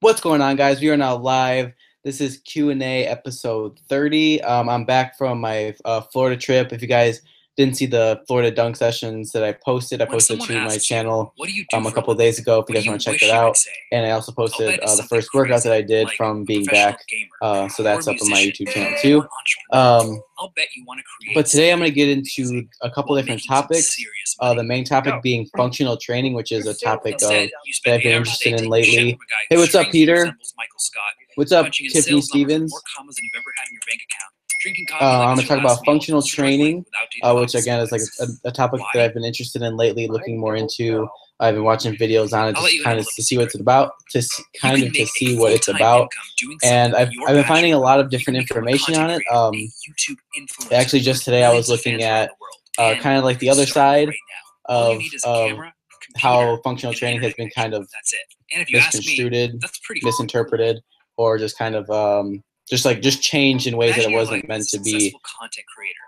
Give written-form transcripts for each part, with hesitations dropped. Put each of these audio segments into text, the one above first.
What's going on, guys? We are now live. This is Q&A episode 30. I'm back from my Florida trip. If you guys didn't see the Florida dunk sessions that I posted to my channel a couple of days ago. If you guys want to check that out, and I also posted the first workout that I did from being back. So that's up on my YouTube channel too. But today I'm going to get into a couple different topics. The main topic being functional training, which is a topic that I've been interested in lately. Hey, what's up, Peter? What's up, Tiffany Stevens? I'm going to talk about functional training, which again is like a topic that I've been interested in lately, looking more into. I've been watching videos on it just kind of to see what it's about, and I've been finding a lot of different information on it. Actually, just today I was looking at kind of like the other side of how functional training has been kind of misconstrued, misinterpreted, or just kind of just changed in ways that it wasn't meant to be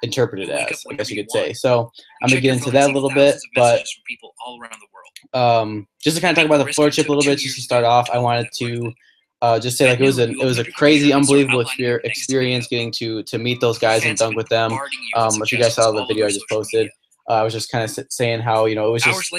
interpreted as, I guess you could say. So I'm gonna get into that a little bit, but just to kind of talk about the Florida trip a little bit, just to start off, I wanted to just say like it was a crazy, unbelievable experience getting to meet those guys and dunk with them. If you guys saw the video I just posted, I was just kind of saying how, it was just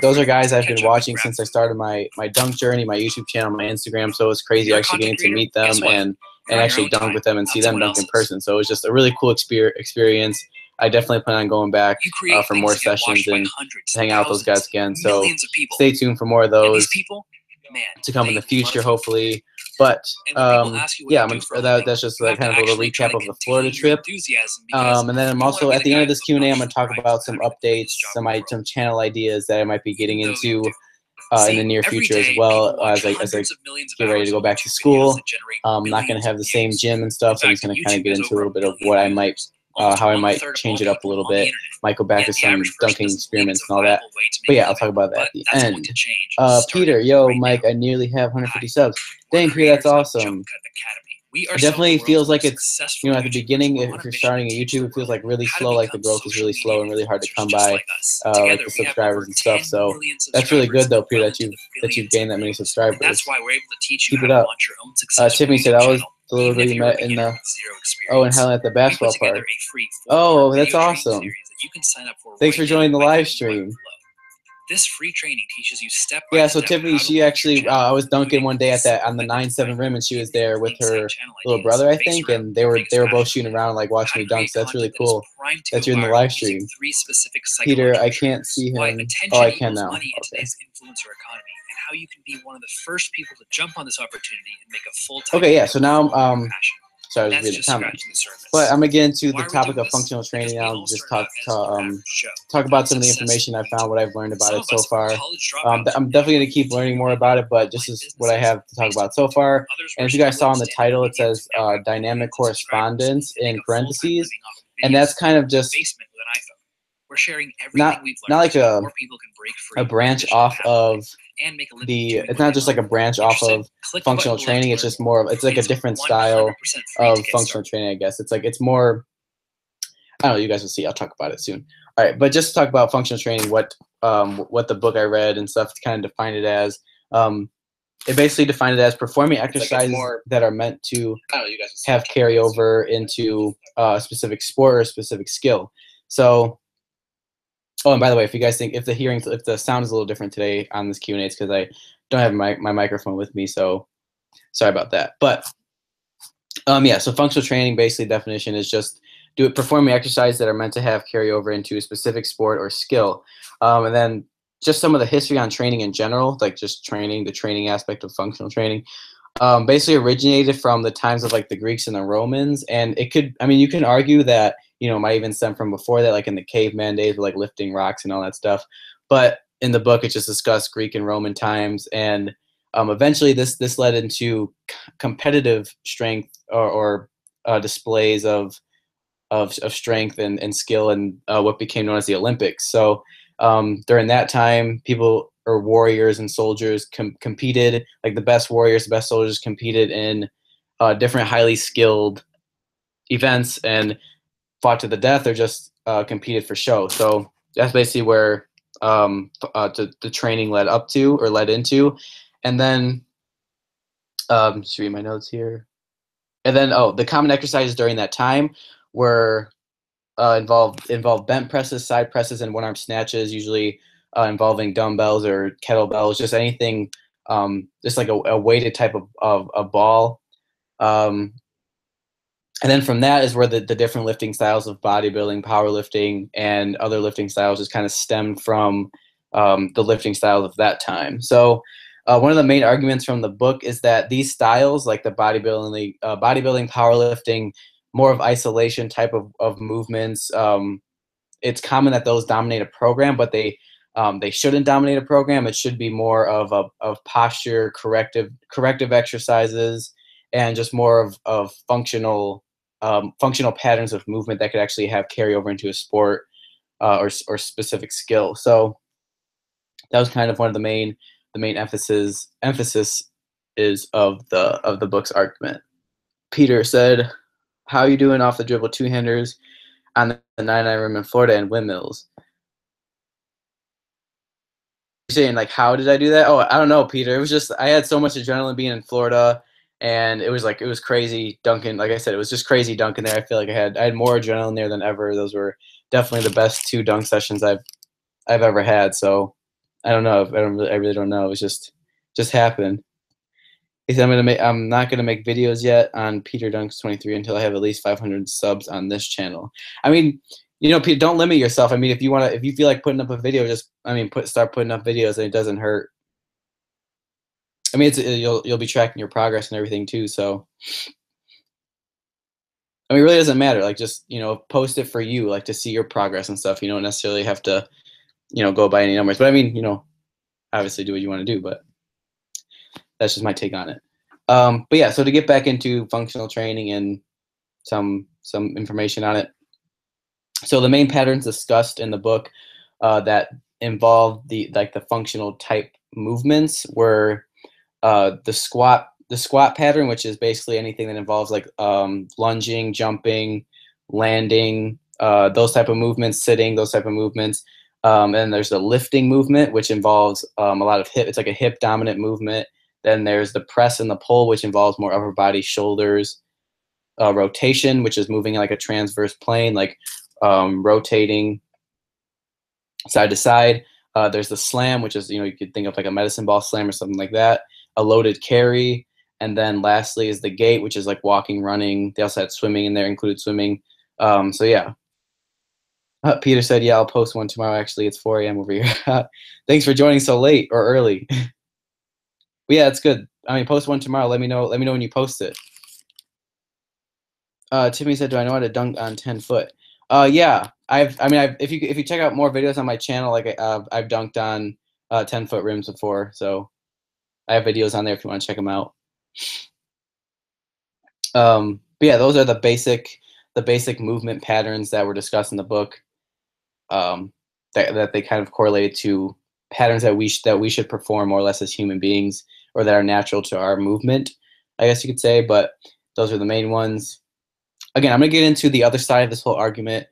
those are guys I've been watching since I started my dunk journey, my YouTube channel, my Instagram. So it was crazy actually getting to meet them and actually dunk with them and see them dunk in person. So it was just a really cool experience. I definitely plan on going back for more sessions and hang out with those guys again. So stay tuned for more of those to come in the future, hopefully. But yeah, that's just like kind of a little recap of the Florida trip. And then I'm also at the end of this Q&A, I'm going to talk about some updates, some channel ideas that I might be getting into in the near future, as well as I get ready to go back to school. I'm not going to have the same gym and stuff, so I'm just going to kind of get into a little bit of what I might how I might change it up a little bit. Might go back to some dunking experiments and all that. But yeah, I'll talk about that at the end. Peter, yo, Mike, I nearly have 150 subs. Dang, Peter, that's awesome. It definitely feels like it's, at the beginning, if you're starting a YouTube, it feels like really slow, like the growth is really slow and really hard to come by, like the subscribers and stuff. So that's really good, though, Peter, that you've gained that many subscribers. Keep it up. Tiffany said, I was the little girl you met in the, in Helen at the basketball park. Oh, that's awesome. Thanks for joining the live stream. This free training teaches you step by step. Yeah, so Tiffany, she actually, I was dunking one day on the 9-7 rim, and she was there with her little brother, I think, and they were both shooting around, like watching me dunk. So that's really cool that you're in the live stream. Peter, I can't see him. Oh, I can now. Okay. How you can be one of the first people to jump on this opportunity and make a full-time. Okay, yeah. So now, sorry, I was reading the comments. But I'm gonna get into the topic of functional training now. And just talk about some of the information I found, what I've learned about it so far. I'm definitely gonna keep learning more about it, but this is what I have to talk about so far. And if you guys saw in the title, it says dynamic correspondence in parentheses, and that's kind of just not like a branch off of it's not just like a branch off of functional training. It's just more of, it's like a different style of functional training, I guess. It's more, I don't know, you guys will see. I'll talk about it soon. All right, but just to talk about functional training, what the book I read and stuff kind of defined it as. It basically defined it as performing exercises that are meant to have carryover into a specific sport or a specific skill. So, oh, and by the way, if you guys think if the sound is a little different today on this Q&A, it's because I don't have my microphone with me, so sorry about that. But yeah, so functional training, basically definition is just performing exercises that are meant to have carryover into a specific sport or skill. And then just some of the history on training in general, like just the training aspect of functional training, basically originated from the times of like the Greeks and the Romans. And it could, I mean, you can argue that, it might even stem from before that, like in the caveman days, with like lifting rocks and all that stuff. But in the book, it just discussed Greek and Roman times, and eventually this led into competitive strength or displays of strength and skill, and what became known as the Olympics. So during that time, people or warriors and soldiers competed, like the best warriors, the best soldiers competed in different highly skilled events and fought to the death or just competed for show. So that's basically where the training led into. And then Just read my notes here. And then, the common exercises during that time were involved bent presses, side presses, and one-arm snatches, usually involving dumbbells or kettlebells, just anything, just like a weighted type of ball. And then from that is where the different lifting styles of bodybuilding, powerlifting, and other lifting styles just kind of stemmed from the lifting styles of that time. So one of the main arguments from the book is that these styles, like the bodybuilding, powerlifting, more of isolation type of movements, it's common that those dominate a program, but they shouldn't dominate a program. It should be more of posture, corrective exercises, and just more of functional patterns of movement that could actually have carryover into a sport or specific skill. So that was kind of one of the main emphasis is of the book's argument. Peter said, "How are you doing off the dribble two-handers on the 99 rim in Florida and windmills?" You're saying, like, how did I do that? Oh, I don't know, Peter. It was just I had so much adrenaline being in Florida, and it was crazy dunking. Like I said, it was just crazy dunking there. I feel like I had more adrenaline there than ever. Those were definitely the best 2 dunk sessions I've ever had. So I don't know. I really don't know. It was just happened. He said, I'm not gonna make videos yet on Peter Dunks 23 until I have at least 500 subs on this channel. I mean, Peter, don't limit yourself. I mean, if you feel like putting up a video, start putting up videos, and it doesn't hurt. I mean, you'll be tracking your progress and everything too. So, I mean, it really doesn't matter. Like, just post it for you, like to see your progress and stuff. You don't necessarily have to, go by any numbers. But I mean, obviously do what you want to do. But that's just my take on it. But yeah, so to get back into functional training and some information on it. So the main patterns discussed in the book that involved the functional type movements were the squat pattern, which is basically anything that involves like lunging, jumping, landing, those type of movements, sitting, those type of movements. And there's the lifting movement, which involves a lot of hip. It's like a hip dominant movement. Then there's the press and the pull, which involves more upper body, shoulders. Rotation, which is moving like a transverse plane, like rotating side to side. There's the slam, which is, you could think of like a medicine ball slam or something like that. A loaded carry. And then lastly is the gait, which is like walking, running. They also had swimming in there, included swimming. So yeah. Peter said, yeah, I'll post one tomorrow. Actually, it's 4 a.m. over here. Thanks for joining so late or early. But yeah, it's good. I mean, post one tomorrow. Let me know when you post it. Tiffany said, "Do I know how to dunk on 10-foot?" Yeah, if you check out more videos on my channel, like I've dunked on 10-foot rims before, so I have videos on there if you want to check them out. But yeah, those are the basic movement patterns that were discussed in the book. That they kind of correlated to patterns that we should perform more or less as human beings, or that are natural to our movement, I guess you could say. But those are the main ones. Again, I'm going to get into the other side of this whole argument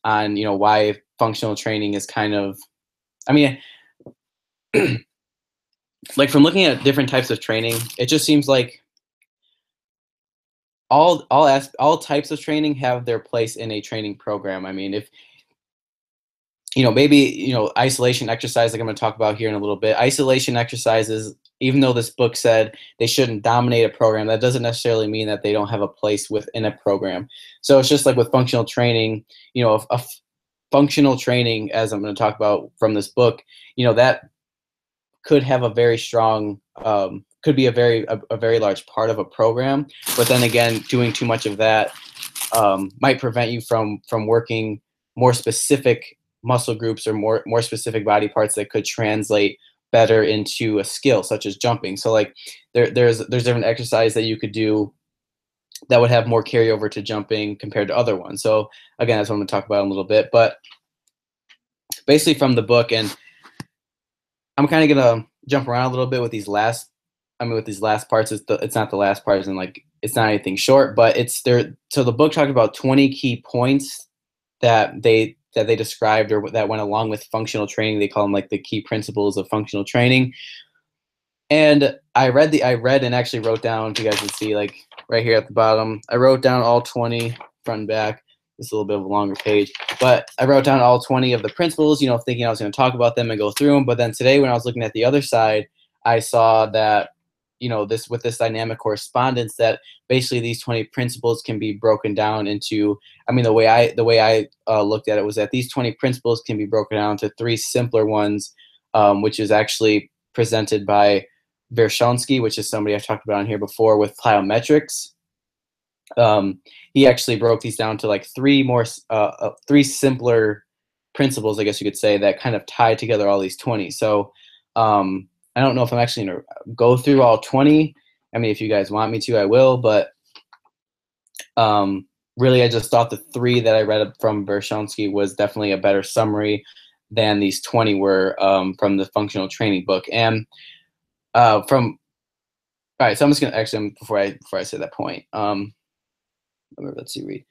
on, why functional training is kind of, I mean, like from looking at different types of training, it just seems like all types of training have their place in a training program. I mean, if, maybe, isolation exercise, like I'm going to talk about here in a little bit, isolation exercises, even though this book said they shouldn't dominate a program, that doesn't necessarily mean that they don't have a place within a program. So it's just like with functional training, functional training, as I'm going to talk about from this book, that could have a very strong, could be a very large part of a program. But then again, doing too much of that might prevent you from working more specific muscle groups or more specific body parts that could translate better into a skill, such as jumping. So like there's different exercises that you could do that would have more carryover to jumping compared to other ones. So again, that's what I'm going to talk about in a little bit. But basically from the book, and I'm kind of going to jump around a little bit with these last parts. It's not the last part, and like it's not anything short, but it's there. So the book talked about 20 key points that they described, or that went along with functional training. They call them like the key principles of functional training. And I read and actually wrote down, if you guys can see, like right here at the bottom, I wrote down all 20 front and back. This is a little bit of a longer page, but I wrote down all 20 of the principles, you know, thinking I was going to talk about them and go through them. But then today, when I was looking at the other side, I saw that, you know, this with this dynamic correspondence, that basically these 20 principles can be broken down into, I mean, the way I looked at it was that these 20 principles can be broken down to 3 simpler ones, which is actually presented by Vershonsky, which is somebody I've talked about on here before, with plyometrics. He actually broke these down to like 3 simpler principles, I guess you could say, that kind of tie together all these 20. So I don't know if I'm actually going to go through all 20. I mean, if you guys want me to, I will. But really, I just thought the 3 that I read from Vershonsky was definitely a better summary than these 20 were from the functional training book. And all right, so I'm just gonna actually, before I say that point, let's see, read.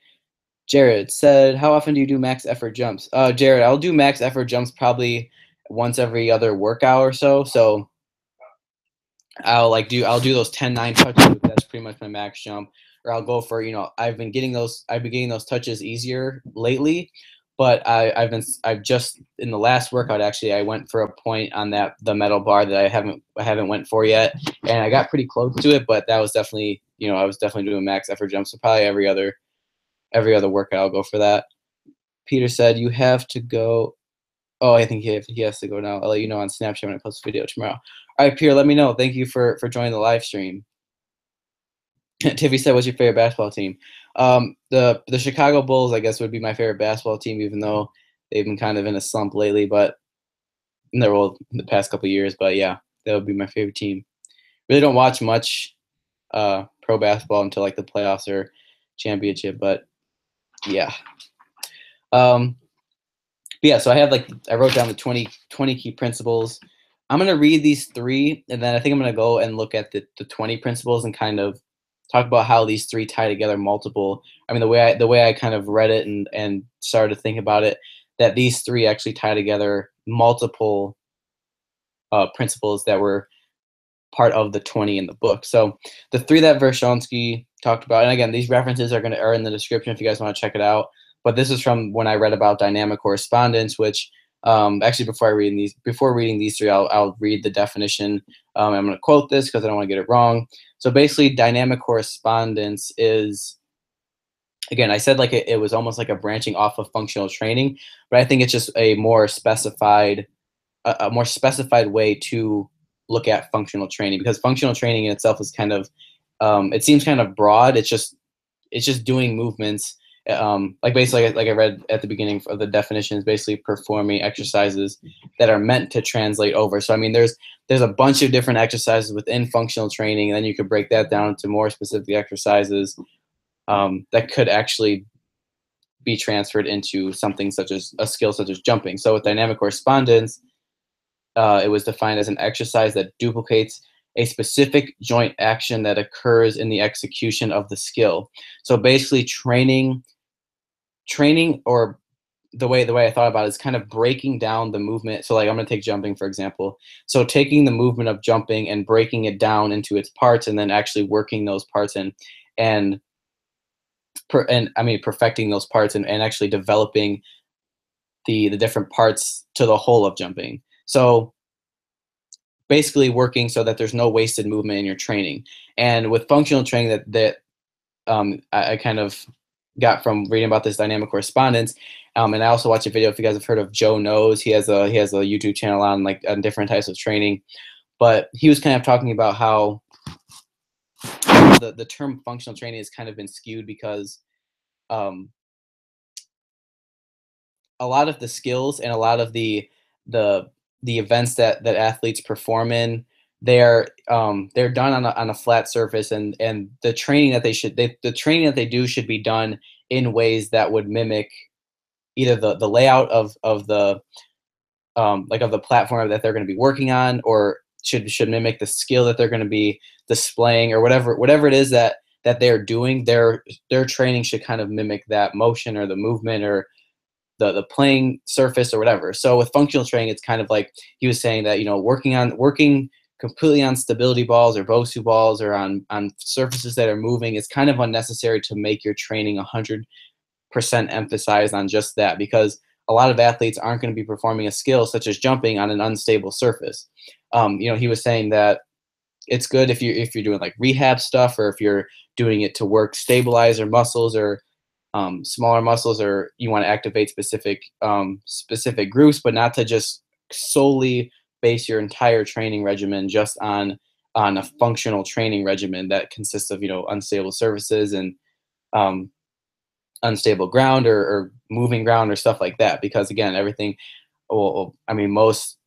Jared said, "How often do you do max effort jumps?" Jared, I'll do max effort jumps probably once every other workout or so. So I'll do those 10-9 touches. That's pretty much my max jump. Or I'll go for, you know, I've been getting those touches easier lately. But I've just, in the last workout, actually, I went for a point on the metal bar that I haven't went for yet, and I got pretty close to it. But that was definitely, you know, I was definitely doing max effort jumps. So probably every other workout I'll go for that. Peter said, "You have to go." Oh, I think he has to go now. I'll let you know on Snapchat when I post a video tomorrow. All right, Peter, let me know. Thank you for joining the live stream. Tiffy said, "What's your favorite basketball team?" The Chicago Bulls, I guess, would be my favorite basketball team, even though they've been kind of in a slump lately, but in the past couple of years. But yeah, that would be my favorite team. Really don't watch much pro basketball until like the playoffs or championship, but yeah. But yeah, so I wrote down the 20 key principles. I'm gonna read these 3, and then I think I'm gonna go and look at the 20 principles and kind of talk about how these 3 tie together multiple. I mean, the way I kind of read it and started to think about it, that these 3 actually tie together multiple principles that were part of the 20 in the book. So the 3 that Vershonsky talked about, and again, these references are in the description if you guys want to check it out. But this is from when I read about dynamic correspondence, which actually before reading these 3, I'll read the definition. I'm going to quote this because I don't want to get it wrong. So basically, dynamic correspondence is, again, I said like it was almost like a branching off of functional training, but I think it's just a more specified way to look at functional training, because functional training in itself is kind of it seems kind of broad. It's just doing movements. Like basically, like I read at the beginning of the definitions, basically performing exercises that are meant to translate over. So I mean, there's a bunch of different exercises within functional training, and then you could break that down into more specific exercises that could actually be transferred into something such as a skill such as jumping. So with dynamic correspondence, it was defined as an exercise that duplicates a specific joint action that occurs in the execution of the skill. So basically, training, or the way I thought about it is kind of breaking down the movement. So like I'm going to take jumping, for example. So taking the movement of jumping and breaking it down into its parts, and then actually working those parts and perfecting those parts, and actually developing the different parts to the whole of jumping. So basically working so that there's no wasted movement in your training. And with functional training, that I kind of got from reading about this dynamic correspondence. And I also watched a video, if you guys have heard of Joe Knows. He has a YouTube channel on different types of training. But he was kind of talking about how the term functional training has kind of been skewed, because a lot of the skills and a lot of the events that athletes perform in, they're done on a flat surface, and the training that they do should be done in ways that would mimic either the layout of the of the platform that they're going to be working on, or should mimic the skill that they're going to be displaying, or whatever it is that they're doing. Their training should kind of mimic that motion or the movement or the playing surface or whatever. So with functional training, it's kind of like he was saying that, working completely on stability balls or Bosu balls or on surfaces that are moving, it's kind of unnecessary to make your training 100% emphasized on just that, because a lot of athletes aren't going to be performing a skill such as jumping on an unstable surface. He was saying that it's good if you're doing like rehab stuff, or if you're doing it to work stabilizer muscles, or smaller muscles, or you want to activate specific groups, but not to just solely base your entire training regimen just on a functional training regimen that consists of unstable surfaces and um, unstable ground, or moving ground or stuff like that. Because again, everything, well, I mean, most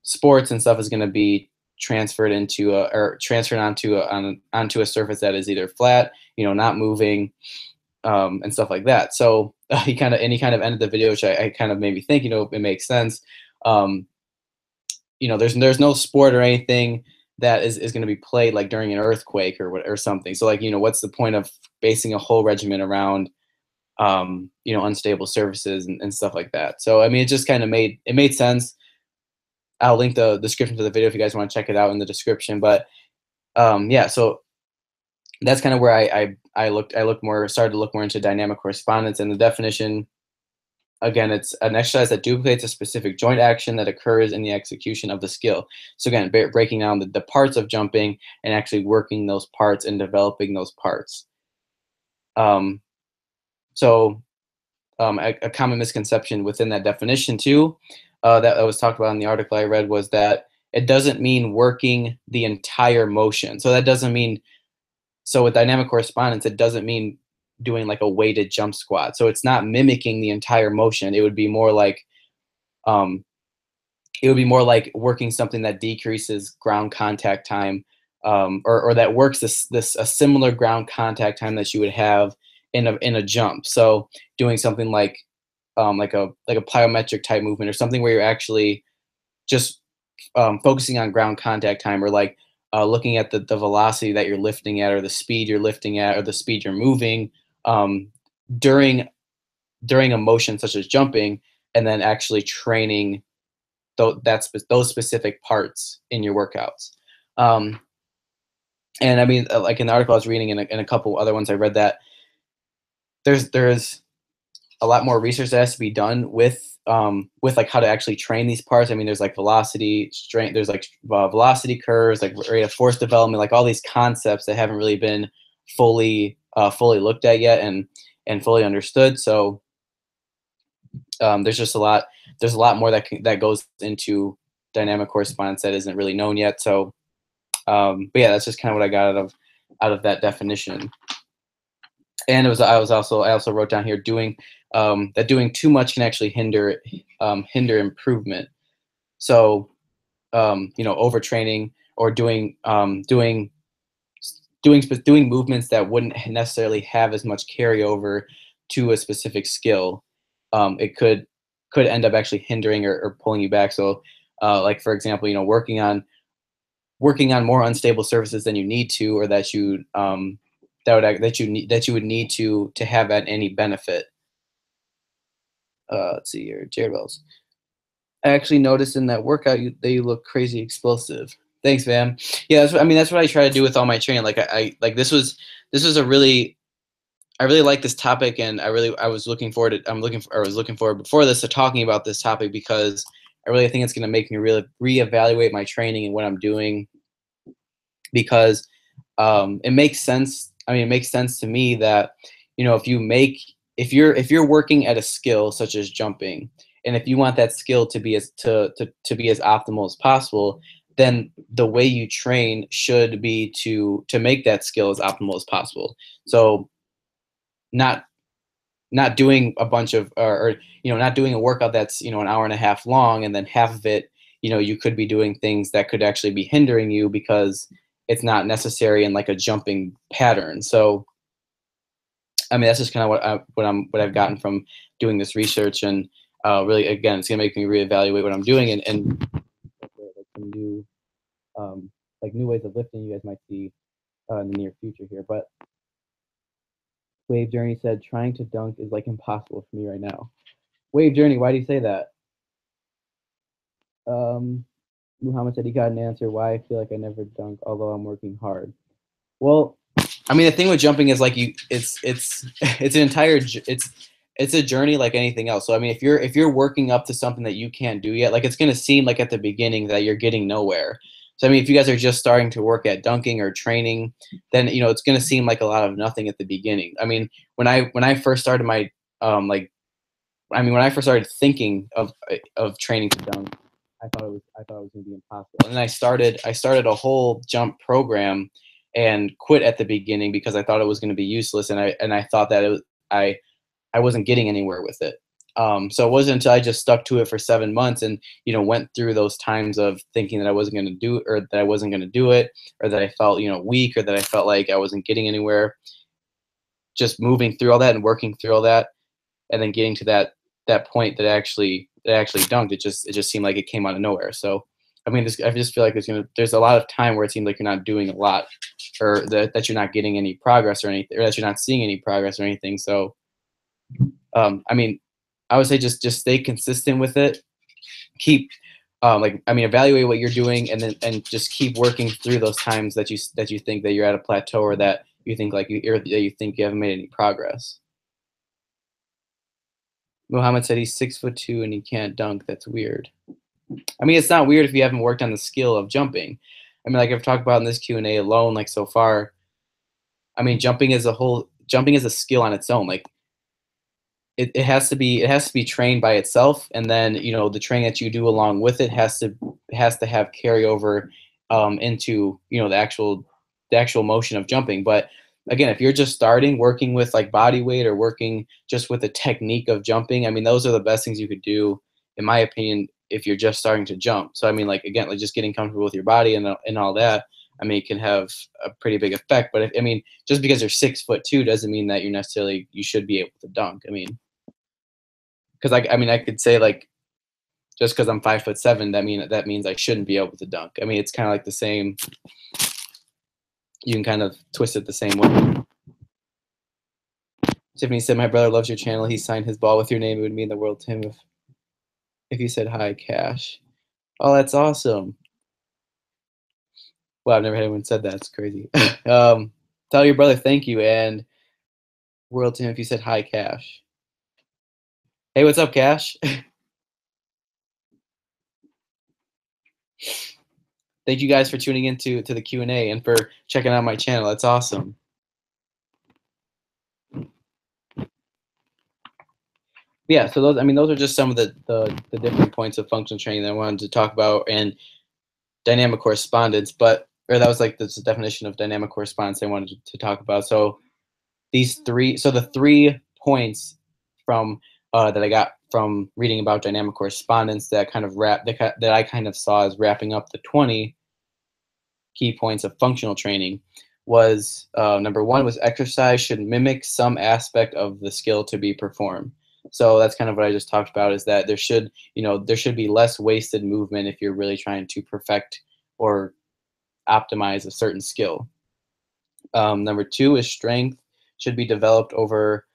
sports and stuff is going to be transferred onto a surface that is either flat, not moving, and stuff like that. So he kind of ended the video, which I kind of made me think, it makes sense. Um, there's no sport or anything that is going to be played like during an earthquake or something. So like, what's the point of basing a whole regimen around unstable surfaces and stuff like that? So I mean, it just kind of made sense. I'll link the description to the video if you guys want to check it out in the description. But yeah, so that's kind of where I started to look more into dynamic correspondence. And the definition, again, it's an exercise that duplicates a specific joint action that occurs in the execution of the skill. So again, breaking down the parts of jumping and actually working those parts and developing those parts. So a common misconception within that definition too, that was talked about in the article I read, was that it doesn't mean working the entire motion. So that doesn't mean, so with dynamic correspondence, it doesn't mean doing like a weighted jump squat. So it's not mimicking the entire motion. It would be more like working something that decreases ground contact time, or that works a similar ground contact time that you would have in a jump. So doing something like a plyometric type movement, or something where you're actually just focusing on ground contact time, or like looking at the velocity that you're lifting at, or the speed you're lifting at, or the speed you're moving during a motion such as jumping, and then actually training those specific parts in your workouts. And I mean, like in the article I was reading, and a couple other ones I read, that there's a lot more research that has to be done with like how to actually train these parts. I mean, there's like velocity, strength, there's like velocity curves, like rate of force development, like all these concepts that haven't really been fully looked at yet and fully understood. So there's just a lot more that goes into dynamic correspondence that isn't really known yet. So but yeah, that's just kind of what I got out of that definition. And I also wrote down here that doing too much can actually hinder improvement. So overtraining, or doing movements that wouldn't necessarily have as much carryover to a specific skill, it could end up actually hindering or pulling you back. So like for example, working on more unstable surfaces than you need to, or that you would need to have any benefit. Let's see here, Jared Wells. I actually noticed in that workout that you look crazy explosive. Thanks, man. Yeah, that's what I try to do with all my training. Like I like this was a really, I really like this topic, and I was looking forward before this to talking about this topic, because I really think it's going to make me really reevaluate my training and what I'm doing, because it makes sense. I mean, it makes sense to me that if you're working at a skill such as jumping, and if you want that skill to be as optimal as possible, then the way you train should be to make that skill as optimal as possible. So not doing a bunch of, or not doing a workout that's an hour and a half long, and then half of it you could be doing things that could actually be hindering you because it's not necessary in like a jumping pattern. So I mean, that's just kind of what I've gotten from doing this research, and really, again, it's gonna make me reevaluate what I'm doing, and like some new new ways of lifting you guys might see in the near future here. But Wave Journey said trying to dunk is like impossible for me right now. Wave Journey, why do you say that? Muhammad said he got an answer. Why I feel like I never dunk, although I'm working hard. Well, I mean, the thing with jumping is like it's an entire it's a journey like anything else. So I mean, if you're working up to something that you can't do yet, like it's gonna seem like at the beginning that you're getting nowhere. So I mean, if you guys are just starting to work at dunking or training, then it's gonna seem like a lot of nothing at the beginning. I mean, when I first started my like I mean when I first started thinking of training to dunk, I thought it was gonna be impossible. And then I started a whole jump program and quit at the beginning because I thought it was gonna be useless, and I thought that I wasn't getting anywhere with it. So it wasn't until I just stuck to it for 7 months and went through those times of thinking that I wasn't going to do or that I wasn't going to do it, or that I felt weak, or that I felt like I wasn't getting anywhere. Just moving through all that and working through all that, and then getting to that point that I actually dunked. It just seemed like it came out of nowhere. So I mean, I just feel like there's a lot of time where it seems like you're not doing a lot, or that you're not getting any progress or anything, or that you're not seeing any progress or anything. So I mean, I would say just stay consistent with it. Keep like I mean, evaluate what you're doing, and just keep working through those times that you think that you're at a plateau, or that you think like or that you think you haven't made any progress. Muhammad said he's 6'2" and he can't dunk. That's weird. I mean, it's not weird if you haven't worked on the skill of jumping. I mean, like I've talked about in this Q&A alone, like so far. I mean, jumping is a skill on its own. Like it has to be trained by itself, and then the training that you do along with it has to have carryover into the actual motion of jumping. But again, if you're just starting working with like body weight, or working just with the technique of jumping, I mean, those are the best things you could do, in my opinion, if you're just starting to jump. So I mean, like again, like just getting comfortable with your body and all that. I mean, it can have a pretty big effect. But I mean, just because you're 6'2" doesn't mean that you should be able to dunk. I mean, because I mean, I could say like just because I'm 5'7", that means I shouldn't be able to dunk. I mean, it's kind of like the same. You can kind of twist it the same way. Tiffany said, "My brother loves your channel. He signed his ball with your name. It would mean the world to him if you said hi, Cash." Oh, that's awesome. Well, I've never had anyone said that. It's crazy. Tell your brother thank you, and world to him if you said hi, Cash. Hey, what's up, Cash? Thank you guys for tuning in to the Q&A and for checking out my channel. That's awesome. Yeah, so those are just some of the different points of functional training that I wanted to talk about, and dynamic correspondence. Or that was like the definition of dynamic correspondence I wanted to talk about. So the 3 points from that I got from reading about dynamic correspondence, that I kind of saw as wrapping up the 20 key points of functional training, was number one was exercise should mimic some aspect of the skill to be performed. So that's kind of what I just talked about, is that there should be less wasted movement if you're really trying to perfect or optimize a certain skill. Number two is strength should be developed over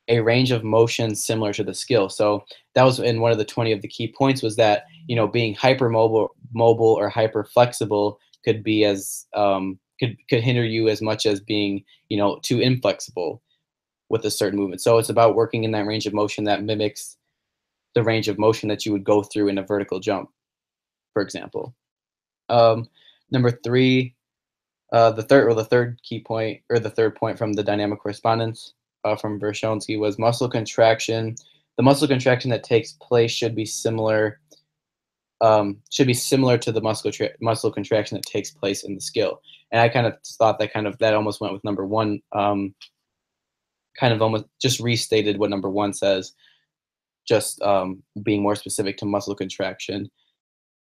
a range of motion similar to the skill. So that was in one of the 20 of the key points, was that being mobile or hyper flexible could be as could hinder you as much as being too inflexible with a certain movement. So it's about working in that range of motion that mimics the range of motion that you would go through in a vertical jump, for example. Number three, the third key point, or the third point from the dynamic correspondence from Vershonsky, was muscle contraction. The muscle contraction that takes place should be similar to the muscle contraction that takes place in the skill. And I kind of thought that almost went with number one, kind of almost just restated what number one says, just being more specific to muscle contraction.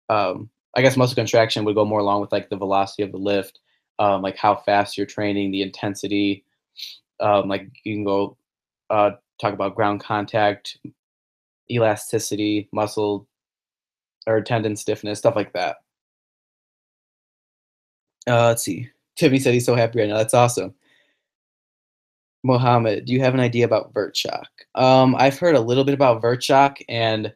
I guess muscle contraction would go more along with like the velocity of the lift, like how fast you're training, the intensity. Like you can go talk about ground contact, elasticity, muscle or tendon stiffness, stuff like that. Let's see. Tiffany said he's so happy right now. That's awesome. Mohammed, do you have an idea about vert shock? I've heard a little bit about vert shock, and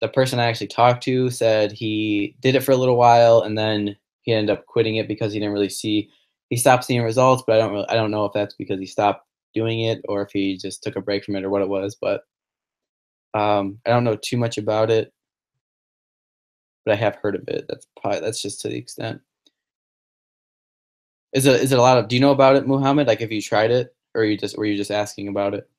the person I actually talked to said he did it for a little while and then he ended up quitting it because he stopped seeing results, but I don't know if that's because he stopped doing it or if he just took a break from it or what it was, but I don't know too much about it, but I have heard of it. That's just to the extent. Is it a lot of do you know about it, Muhammad? Like, have you tried it, or were you just asking about it?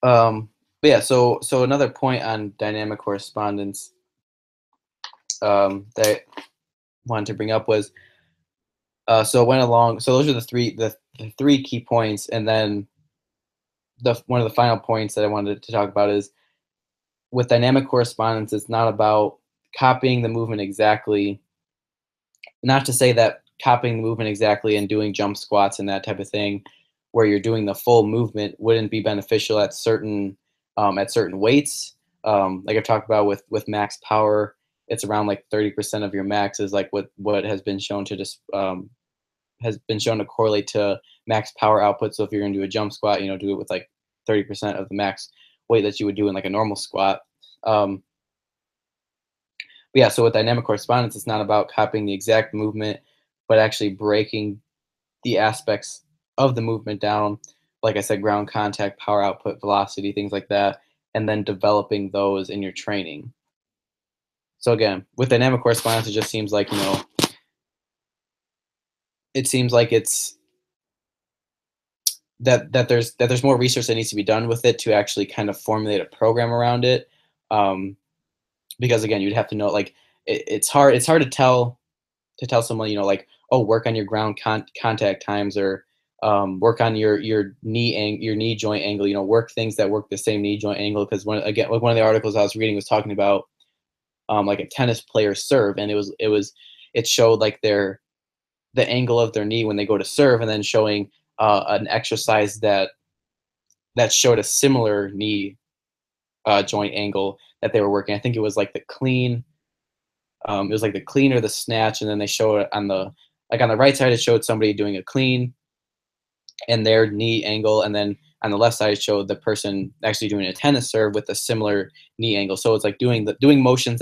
But yeah, so another point on dynamic correspondence that I wanted to bring up was so it went along. So those are the three key points, and then the one of the final points that I wanted to talk about is with dynamic correspondence, it's not about copying the movement exactly. Not to say that copying the movement exactly and doing jump squats and that type of thing, where you're doing the full movement, wouldn't be beneficial at certain weights. Like I've talked about with max power, it's around like 30% of your max is like what has been shown to just has been shown to correlate to max power output. So if you're going to do a jump squat, do it with like 30% of the max weight that you would do in like a normal squat. Um, but yeah, so with dynamic correspondence, it's not about copying the exact movement, but actually breaking the aspects of the movement down. Like I said, ground contact, power output, velocity, things like that, and then developing those in your training. So again, with dynamic correspondence, it just seems like, it seems like it's that there's more research that needs to be done with it to actually kind of formulate a program around it. Um, because again, you'd have to know like it's hard to tell someone like, oh, work on your ground contact times, or work on your knee joint angle, work things that work the same knee joint angle, because like one of the articles I was reading was talking about like a tennis player's serve, and it showed like the angle of their knee when they go to serve, and then showing an exercise that showed a similar knee joint angle that they were working. I think it was like the clean. It was like the clean or the snatch, and then they show it on the right side. It showed somebody doing a clean and their knee angle, and then on the left side it showed the person actually doing a tennis serve with a similar knee angle. So it's like doing motions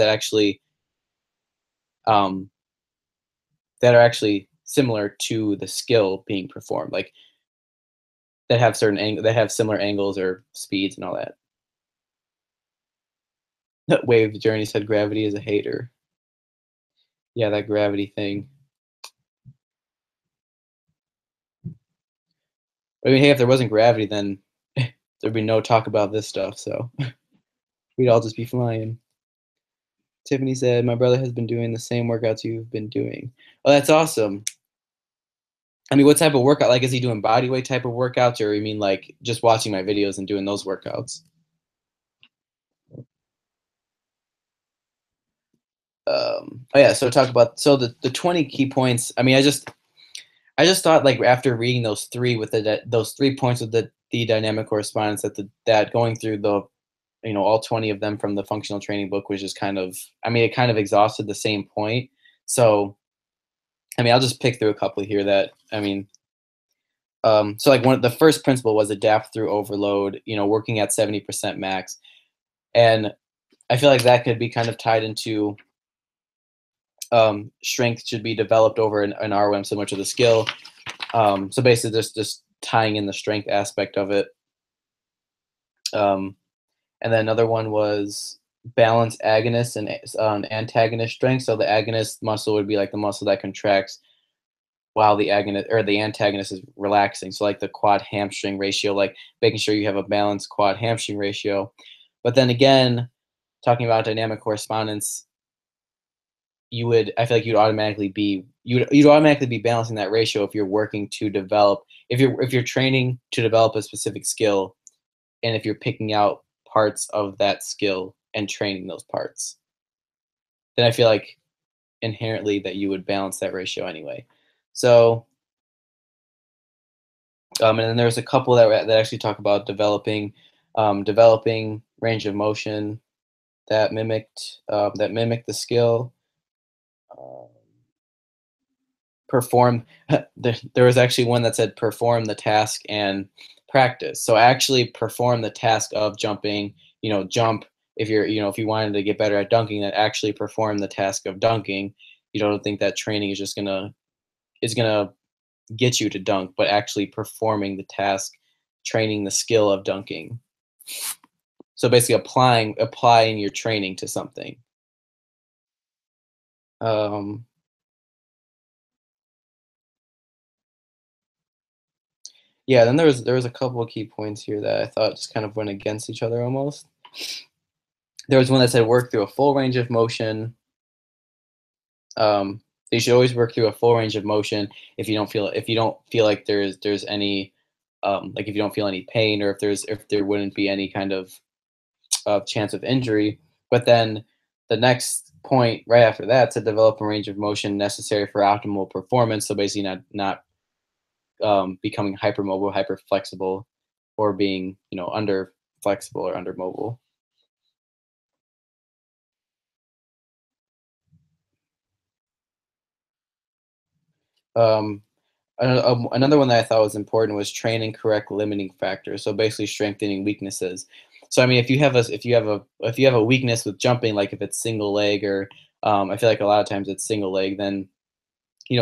um, that are actually similar to the skill being performed, like that have similar angles or speeds and all that. Wave Journey said gravity is a hater. Yeah, that gravity thing. I mean, hey, if there wasn't gravity, then there'd be no talk about this stuff. So we'd all just be flying. Tiffany said, "My brother has been doing the same workouts you've been doing." Oh, that's awesome. I mean, what type of workout? Like, is he doing body weight type of workouts, or you mean like just watching my videos and doing those workouts? Oh yeah. So talk about the 20 key points. I mean, I just thought like after reading those 3 points of the dynamic correspondence that going through all 20 of them from the functional training book was just kind of, I mean, it kind of exhausted the same point. So I mean, I'll just pick through a couple here that I mean. So like the first principle was adapt through overload. Working at 70% max, and I feel like that could be kind of tied into strength should be developed over an ROM similar to the skill. So basically, just tying in the strength aspect of it. Um, and then another one was balance agonist and antagonist strength. So the agonist muscle would be like the muscle that contracts while the antagonist is relaxing. So like the quad hamstring ratio, like making sure you have a balanced quad hamstring ratio. But then again, talking about dynamic correspondence, I feel like you'd automatically be balancing that ratio if you're working to develop, if you're training to develop a specific skill, and if you're picking out parts of that skill and training those parts, then I feel like inherently that you would balance that ratio anyway. So and then there's a couple that actually talk about developing range of motion that mimicked the skill. perform. There was actually one that said perform the task and practice. So actually perform the task of jumping. Jump if if you wanted to get better at dunking, then actually perform the task of dunking. You don't think that training is just gonna get you to dunk, but actually performing the task, training the skill of dunking. So basically applying your training to something. Um, yeah, then there was a couple of key points here that I thought just kind of went against each other almost. There was one that said work through a full range of motion. Um, you should always work through a full range of motion if you don't feel like there's any like if you don't feel any pain, or if there wouldn't be any kind of chance of injury. But then the next point right after that to develop a range of motion necessary for optimal performance. So basically, not becoming hypermobile, hyper flexible, or being under flexible or under mobile. Um, Another one that I thought was important was training correct limiting factors. So basically, strengthening weaknesses. So I mean, if you have a weakness with jumping, like if it's single leg, or I feel like a lot of times it's single leg, then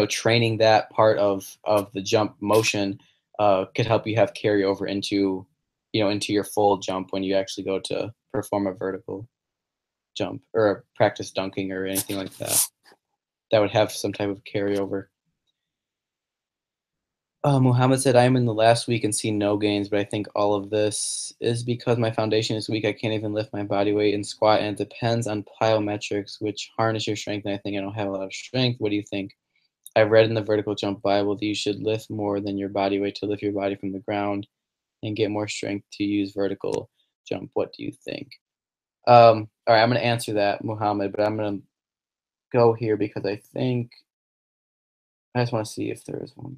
training that part of the jump motion could help you have carryover into your full jump when you actually go to perform a vertical jump or practice dunking or anything like that. That would have some type of carryover. Muhammad said, I am in the last week and see no gains, but I think all of this is because my foundation is weak. I can't even lift my body weight and squat, and it depends on plyometrics, which harness your strength, and I think I don't have a lot of strength. What do you think? I've read in the vertical jump Bible that you should lift more than your body weight to lift your body from the ground and get more strength to use vertical jump. What do you think? All right, I'm going to answer that, Muhammad, but I'm going to go here because I just want to see if there is one point.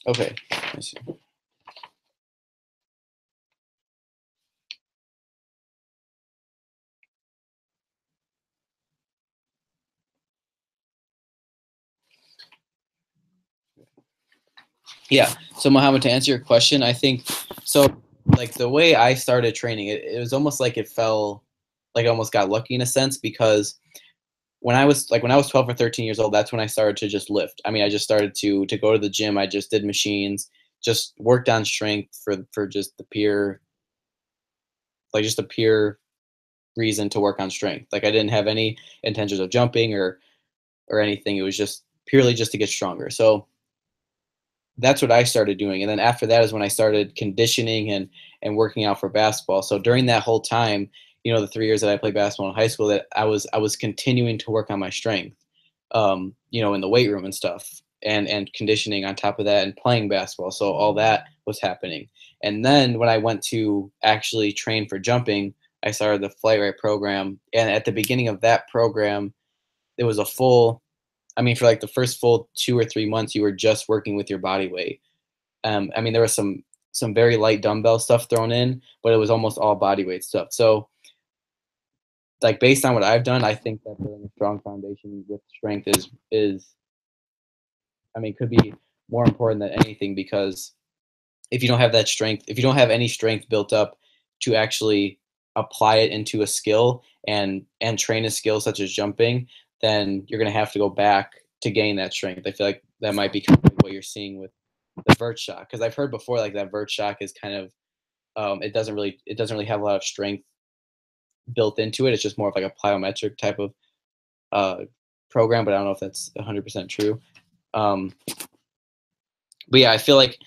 Okay, let's see. Yeah. So Mohammed, to answer your question, I think so. Like the way I started training, it was almost like it fell, like I almost got lucky in a sense because when I was 12 or 13 years old, that's when I started to just lift. I mean, I just started to go to the gym. I just did machines, just worked on strength for just the pure reason to work on strength. Like I didn't have any intentions of jumping or anything. It was just purely just to get stronger. So that's what I started doing. And then after that is when I started conditioning and working out for basketball. So during that whole time, the 3 years that I played basketball in high school, that I was continuing to work on my strength, in the weight room and stuff, and conditioning on top of that, and playing basketball. So all that was happening. And then when I went to actually train for jumping, I started the Flight Right program. And at the beginning of that program, it was a full, I mean, for like the first full 2 or 3 months, you were just working with your body weight. I mean, there was some very light dumbbell stuff thrown in, but it was almost all body weight stuff. So, like based on what I've done, I think that building a strong foundation with strength is I mean, could be more important than anything because if you don't have that strength, if you don't have any strength built up to actually apply it into a skill and train a skill such as jumping, then you're going to have to go back to gain that strength. I feel like that might be kind of what you're seeing with the vert shock, because I've heard before like that vert shock is kind of it doesn't really have a lot of strength built into it. It's just more of like a plyometric type of uh, program, but I don't know if that's 100% true. Um, but yeah, I feel like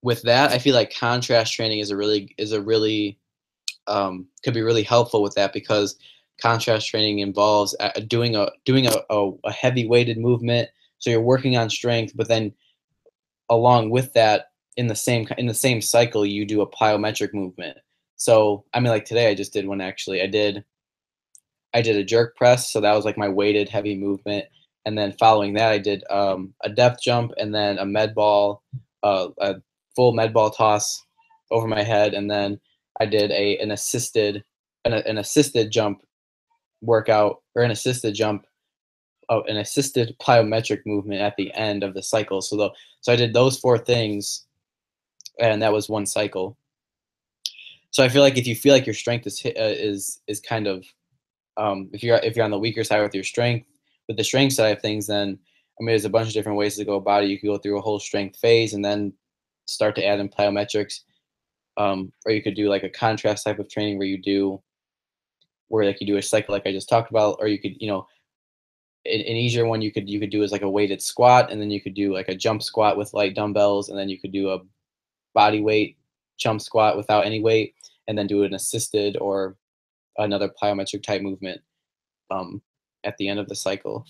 with that, I feel like contrast training is a really could be really helpful with that because contrast training involves doing a heavy weighted movement. So you're working on strength, but then along with that, in the same cycle, you do a plyometric movement. So I mean, like today, I just did one actually. I did I did a jerk press, so that was like my weighted heavy movement. And then following that, I did a depth jump and then a med ball, a full med ball toss over my head, and then I did an assisted jump workout, or an assisted plyometric movement at the end of the cycle. So I did those 4 things, and that was one cycle. So I feel like if you feel like your strength is kind of if you're on the weaker side with your strength, with the strength side of things, then I mean there's a bunch of different ways to go about it. You could go through a whole strength phase and then start to add in plyometrics, or you could do like a contrast type of training where like you do a cycle like I just talked about, or you could an easier one you could do is like a weighted squat, and then you could do like a jump squat with light dumbbells, and then you could do a body weight jump squat without any weight, and then do an assisted or another plyometric type movement um, at the end of the cycle.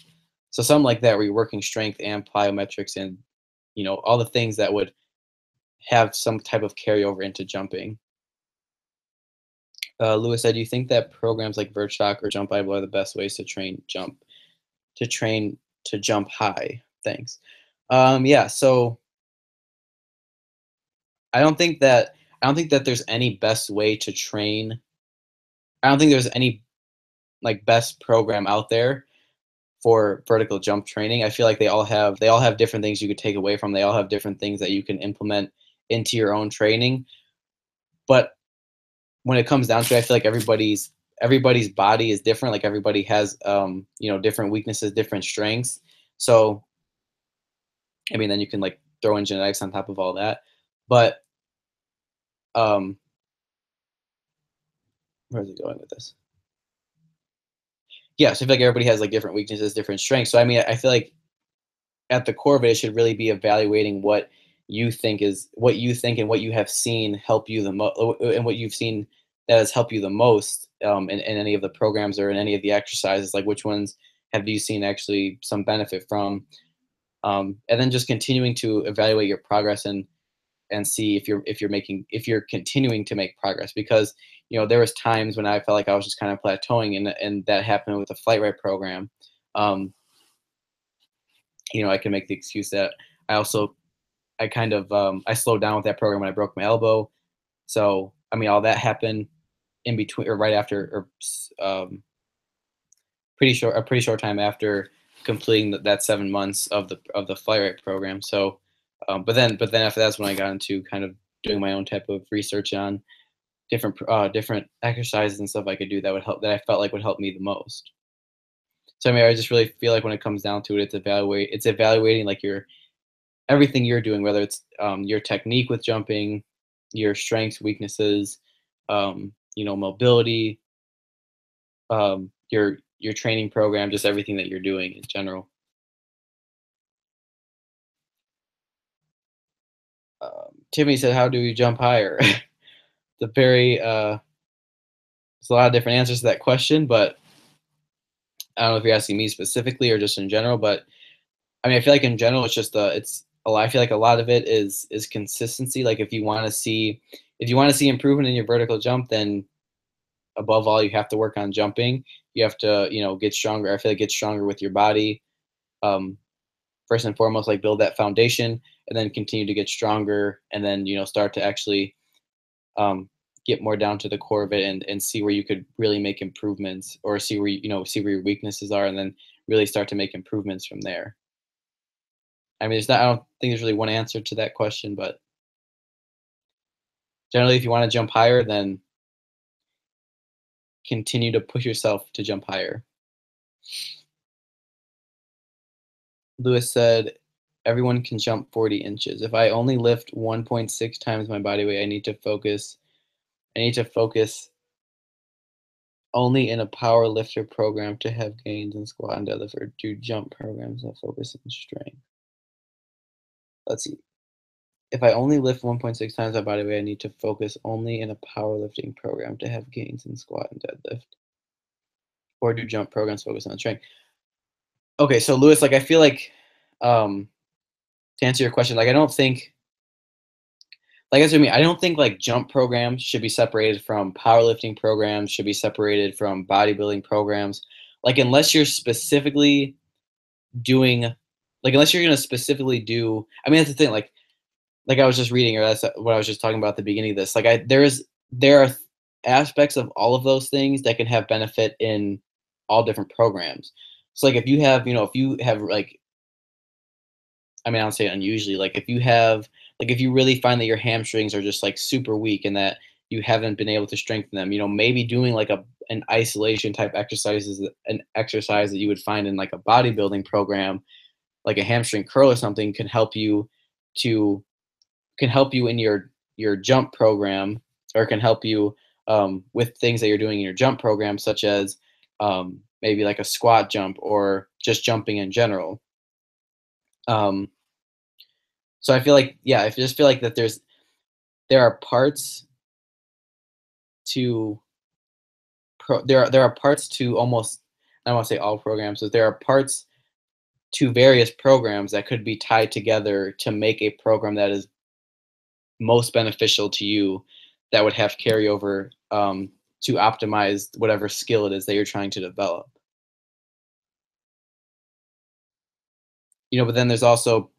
So something like that where you're working strength and plyometrics and all the things that would have some type of carryover into jumping. Lewis said, "Do you think that programs like VertShock or Jump Bible are the best ways to train to jump high?" Thanks. Yeah. So I don't think that there's any best way to train. I don't think there's any like best program out there for vertical jump training. I feel like they all have different things you could take away from. They all have different things that you can implement into your own training. But when it comes down to it, I feel like everybody's body is different. Like everybody has different weaknesses, different strengths. So I mean, then you can like throw in genetics on top of all that. But um, where is it going with this? Yeah, so I feel like everybody has like different weaknesses, different strengths. So I mean, I feel like at the core of it, it should really be evaluating what you think and what you have seen help you the most, and what you've seen that has helped you the most in any of the programs or in any of the exercises. Like which ones have you seen actually some benefit from, and then just continuing to evaluate your progress and see if you're continuing to make progress, because there was times when I felt like I was just kind of plateauing, and that happened with the flight right program. um, I can make the excuse that I kind of I slowed down with that program when I broke my elbow. So I mean all that happened in between or right after, or pretty short time after completing that 7 months of the flight right program. So but then after that's when I got into kind of doing my own type of research on different exercises and stuff I could do that I felt like would help me the most. So I mean I just really feel like when it comes down to it, it's evaluating like your everything you're doing, whether it's your technique with jumping, your strengths, weaknesses, mobility, your training program, just everything that you're doing in general. Tiffany said, "How do we jump higher?" the very There's a lot of different answers to that question, but I don't know if you're asking me specifically or just in general. But I mean, I feel like in general, it's just it's a lot. I feel like a lot of it is consistency. Like if you want to see improvement in your vertical jump, then above all, you have to work on jumping. You have to get stronger. I feel like get stronger with your body. Um, First and foremost, like build that foundation, and then continue to get stronger, and then start to actually um, get more down to the core of it, and see where you could really make improvements, or see where your weaknesses are, and then really start to make improvements from there. I mean, I don't think there's really one answer to that question, but generally, if you want to jump higher, then continue to push yourself to jump higher. Lewis said, "Everyone can jump 40 inches. If I only lift 1.6 times my body weight, I need to focus only in a power lifter program to have gains in squat and deadlift, or do jump programs that focus on strength." Let's see. If I only lift 1.6 times my body weight, I need to focus only in a powerlifting program to have gains in squat and deadlift, or do jump programs focus on strength? Okay, so Lewis, like I feel like to answer your question, like I don't think like that's what I mean. I don't think like jump programs should be separated from powerlifting programs, should be separated from bodybuilding programs. Like unless you're specifically doing, like unless you're gonna specifically do. I mean, that's the thing. Like I was just reading, or that's what I was just talking about at the beginning of this. Like there are aspects of all of those things that can have benefit in all different programs. So like if you have, if you have like, I mean, I don't say unusually, like if you have, like if you really find that your hamstrings are just like super weak and that you haven't been able to strengthen them, maybe doing like an isolation type exercises, an exercise that you would find in like a bodybuilding program, like a hamstring curl or something, to can help you in your jump program, or can help you with things that you're doing in your jump program, such as maybe like a squat jump or just jumping in general. Um, so I feel like, yeah, I just feel like that there are parts to there are parts to almost, I don't want to say all programs, but there are parts to various programs that could be tied together to make a program that is most beneficial to you, that would have carryover to optimize whatever skill it is that you're trying to develop. But then there's also,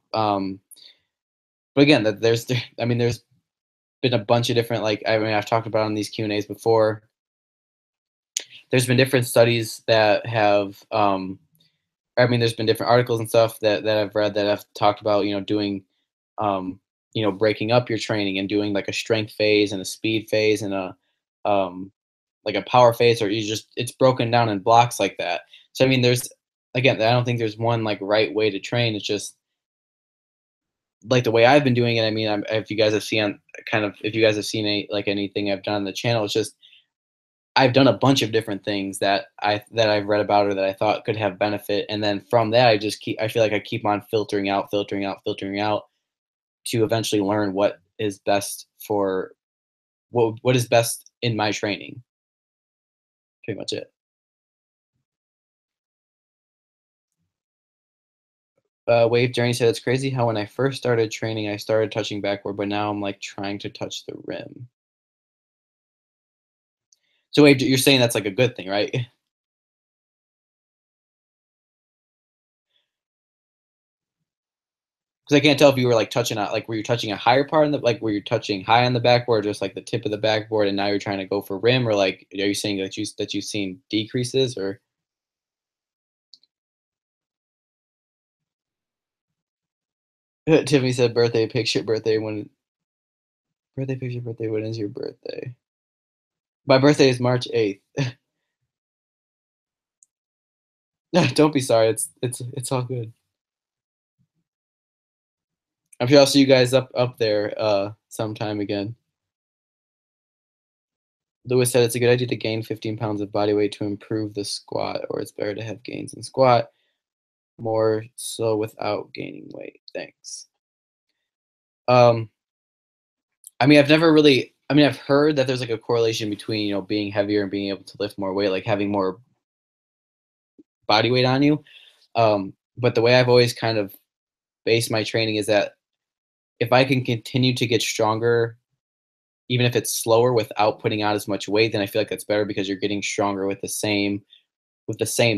but again, that I mean, there's been a bunch of different, like, I mean, I've talked about on these Q&As before. There's been different studies that have, I mean, there's been different articles and stuff that I've read that have talked about, doing, um, breaking up your training and doing like a strength phase and a speed phase and um, like a power phase, or it's broken down in blocks like that. So I mean, again, I don't think there's one like right way to train. It's just like the way I've been doing it. I mean, if you guys have seen if you guys have seen anything I've done on the channel, it's just I've done a bunch of different things that I've read about or that I thought could have benefit, and then from that I feel like I keep on filtering out, filtering out, filtering out to eventually learn what is best for what is best in my training. Pretty much it. Wave Journey said it's crazy how when I first started training, I started touching backward, but now I'm like trying to touch the rim. So Wave, you're saying that's like a good thing, right? Because I can't tell if you were like touching on, like, were you touching a higher part like were you touching high on the backboard, just like the tip of the backboard, and now you're trying to go for rim, or like are you saying that you've seen decreases, or Tiffany said birthday picture, birthday, when is your birthday? My birthday is March 8th. Don't be sorry. It's all good. I'm sure I'll see you guys up there sometime again. Lewis said it's a good idea to gain 15 pounds of body weight to improve the squat, or it's better to have gains in squat more so without gaining weight. Thanks. Um, I mean, I've heard that there's like a correlation between, being heavier and being able to lift more weight, like having more body weight on you. But the way I've always kind of based my training is that if I can continue to get stronger, even if it's slower without putting on as much weight, then I feel like that's better because you're getting stronger with the same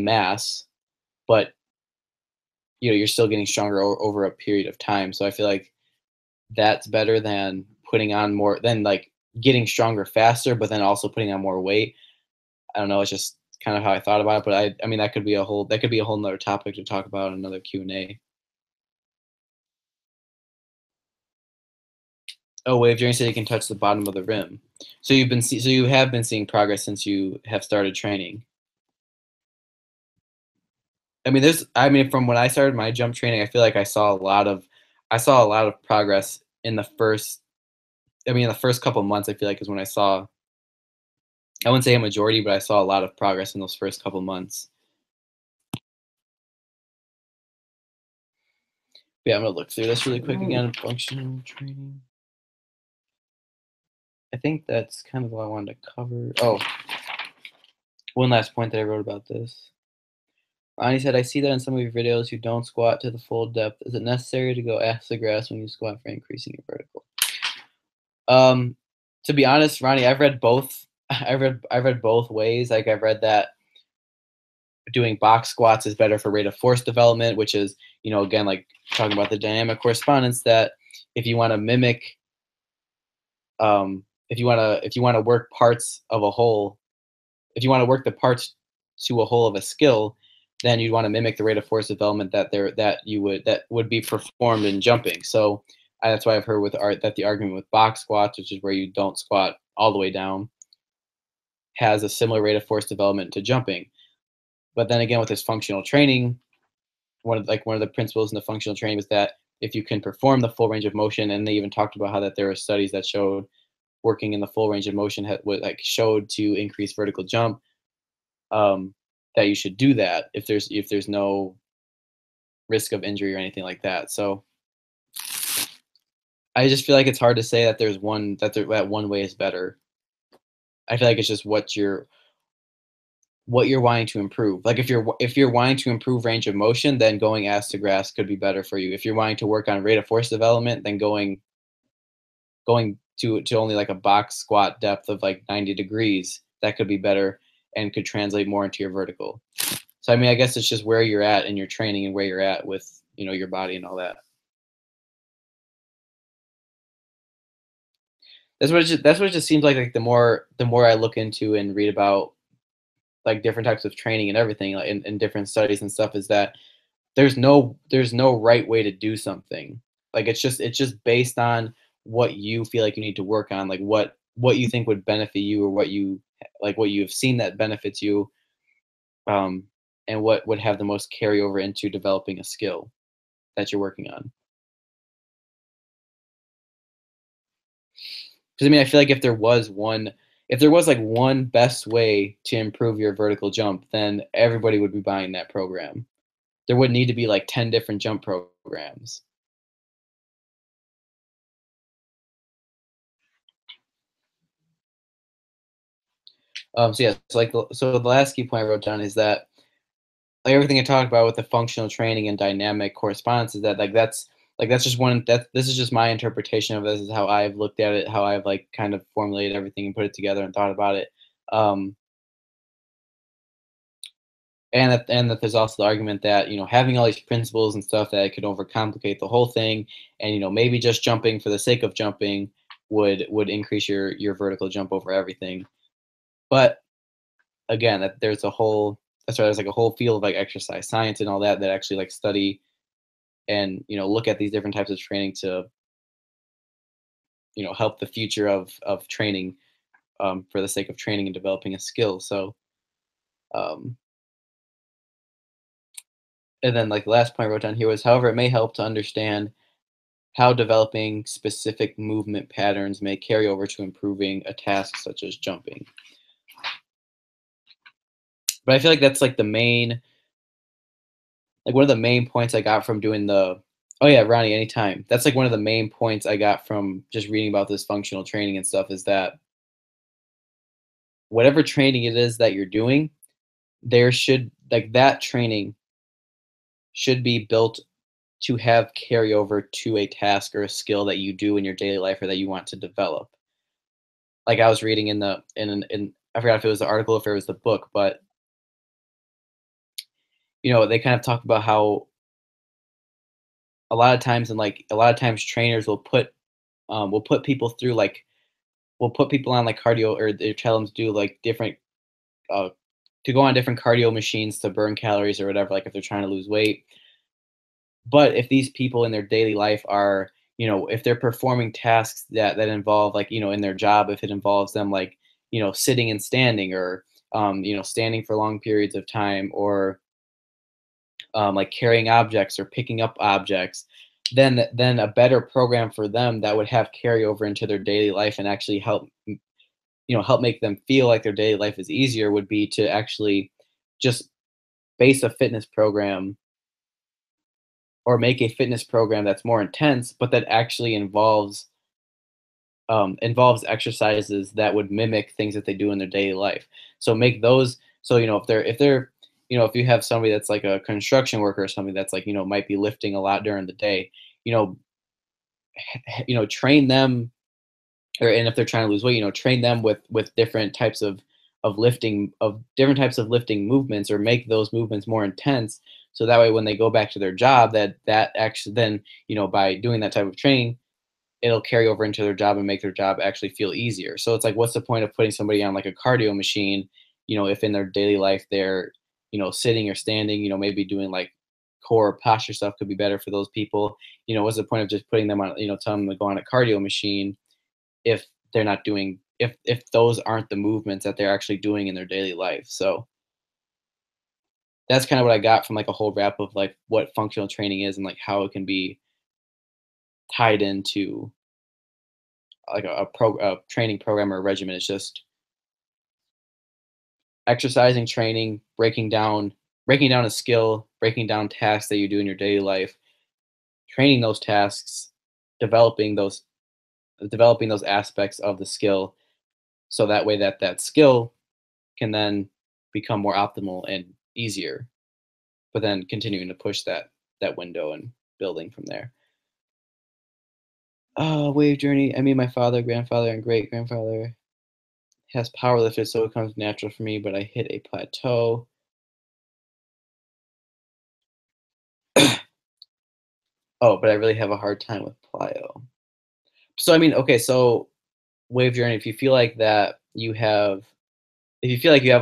mass, but you're still getting stronger over a period of time. So I feel like that's better than putting on more, than like getting stronger faster, but then also putting on more weight. I don't know. It's just kind of how I thought about it. But I mean, that could be a whole nother topic to talk about in another Q&A. Oh, Wave Journey said you can touch the bottom of the rim. So you have been seeing progress since you have started training. I mean, from when I started my jump training, I feel like I saw a lot of progress in the first, I mean, in the first couple months, I feel like is when I wouldn't say a majority, but I saw a lot of progress in those first couple months. But yeah, I'm gonna look through this really quick again. Functional training. I think that's kind of all I wanted to cover. Oh, one last point that I wrote about this. Ani said, I see that in some of your videos you don't squat to the full depth. Is it necessary to go ass to grass when you squat for increasing your vertical? Um, to be honest, Ronnie, I've read both. I've read both ways. Like I've read that doing box squats is better for rate of force development, which is, again, like talking about the dynamic correspondence, that if you want to mimic, if you want to work parts of a whole, if you want to work the parts to a whole of a skill, then you'd want to mimic the rate of force development that would be performed in jumping. So that's why I've heard with art that the argument with box squats, which is where you don't squat all the way down, has a similar rate of force development to jumping. But then again, with this functional training, one of the principles in the functional training was that if you can perform the full range of motion, and they even talked about how that there were studies that showed working in the full range of motion showed to increase vertical jump, um, that you should do that if there's no risk of injury or anything like that. So I just feel like it's hard to say that that one way is better. I feel like it's just what you're wanting to improve. Like if you're wanting to improve range of motion, then going ass to grass could be better for you. If you're wanting to work on rate of force development, then going to only like a box squat depth of like 90 degrees, that could be better and could translate more into your vertical. So I mean, I guess it's just where you're at in your training and where you're at with, your body and all that. That's what it just seems like the more I look into and read about like different types of training and everything, like in different studies and stuff, is that there's no right way to do something. Like it's just based on what you feel like you need to work on, like what you think would benefit you, or what you have seen that benefits you, um, and what would have the most carryover into developing a skill that you're working on. Because I mean, I feel like if there was like one best way to improve your vertical jump, then everybody would be buying that program. There would need to be like 10 different jump programs. So yeah, so the last key point I wrote down is that like everything I talked about with the functional training and dynamic correspondence is that that's just one that this is just my interpretation of this, is how I've looked at it, how I've like kind of formulated everything and put it together and thought about it. Um, and that there's also the argument that having all these principles and stuff that could overcomplicate the whole thing, and maybe just jumping for the sake of jumping would increase your vertical jump over everything. But again, that there's a whole that's why there's like a whole field of like exercise science and all that actually like study and look at these different types of training to help the future of training, for the sake of training and developing a skill. So um, and then like the last point I wrote down here was, however, it may help to understand how developing specific movement patterns may carry over to improving a task such as jumping. But I feel like that's like one of the main points I got from doing the oh yeah, Ronnie, anytime. That's like one of the main points I got from just reading about this functional training and stuff, is that whatever training it is that you're doing, there should like that training should be built to have carryover to a task or a skill that you do in your daily life or that you want to develop. Like I was reading in I forgot if it was the article, if it was the book, but they kind of talk about how a lot of times trainers will put people through like will put people on like cardio, or they tell them to do like different uh to go on different cardio machines to burn calories or whatever, like if they're trying to lose weight. But if these people in their daily life are, if they're performing tasks that involve like, in their job, if it involves them like, sitting and standing, or standing for long periods of time, or like carrying objects or picking up objects, then a better program for them that would have carryover into their daily life and actually help make them feel like their daily life is easier, would be to actually just base a fitness program, or make a fitness program that's more intense, but that actually involves exercises that would mimic things that they do in their daily life. So make those so if you have somebody that's like a construction worker or something that's like might be lifting a lot during the day, you know train them or and if they're trying to lose weight, train them with different types of different types of lifting movements, or make those movements more intense, so that way when they go back to their job, that actually then, by doing that type of training, it'll carry over into their job and make their job actually feel easier. So it's like, what's the point of putting somebody on like a cardio machine, if in their daily life they're, sitting or standing, maybe doing like core posture stuff could be better for those people. What's the point of just putting them on, telling them to go on a cardio machine if they're not doing, if those aren't the movements that they're actually doing in their daily life. So that's kind of what I got from like a whole wrap of like what functional training is and like how it can be tied into like a training program or regimen. It's just exercising, training, breaking down a skill, breaking down tasks that you do in your daily life, training those tasks, developing those developing those aspects of the skill, so that way that skill can then become more optimal and easier, but then continuing to push that window and building from there. Wave journey. I mean, my father, grandfather, and great grandfather has power lifted, so it comes natural for me, but I hit a plateau. Oh, but I really have a hard time with plyo. So I mean, okay, so wave journey, if you feel like you have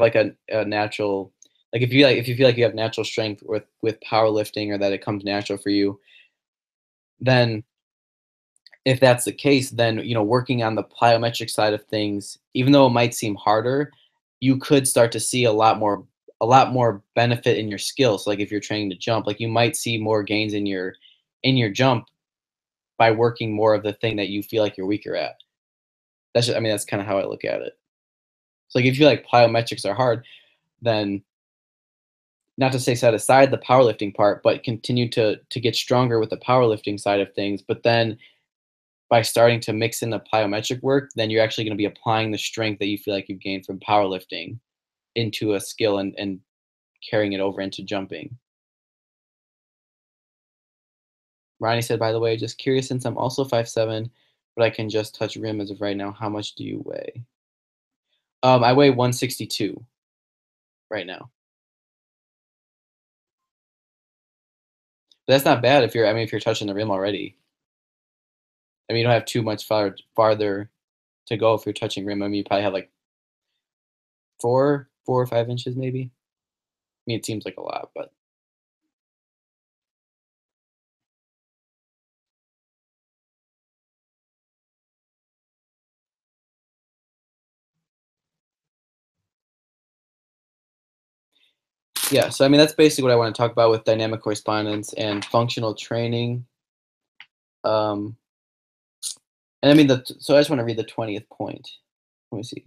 like a natural, like if you feel like you have natural strength with powerlifting, or that it comes natural for you, then if that's the case, then working on the plyometric side of things, even though it might seem harder, you could start to see a lot more benefit in your skills. So, like if you're training to jump, like you might see more gains in your jump by working more of the thing that you feel like you're weaker at. I mean, that's kind of how I look at it. So like if you feel like plyometrics are hard, then not to say set aside the powerlifting part, but continue to get stronger with the powerlifting side of things. But then by starting to mix in the plyometric work, then you're actually going to be applying the strength that you feel like you've gained from powerlifting into a skill, and carrying it over into jumping. Ronnie said, by the way, just curious, since I'm also 5'7", but I can just touch rim as of right now. How much do you weigh? I weigh 162 right now. But that's not bad if you're touching the rim already. I mean, you don't have too much farther to go if you're touching rim. I mean, you probably have like 4 or 5 inches maybe. I mean, it seems like a lot, but yeah. So I mean, that's basically what I want to talk about with dynamic correspondence and functional training. Um, and I mean, so I just want to read the 20th point. Let me see.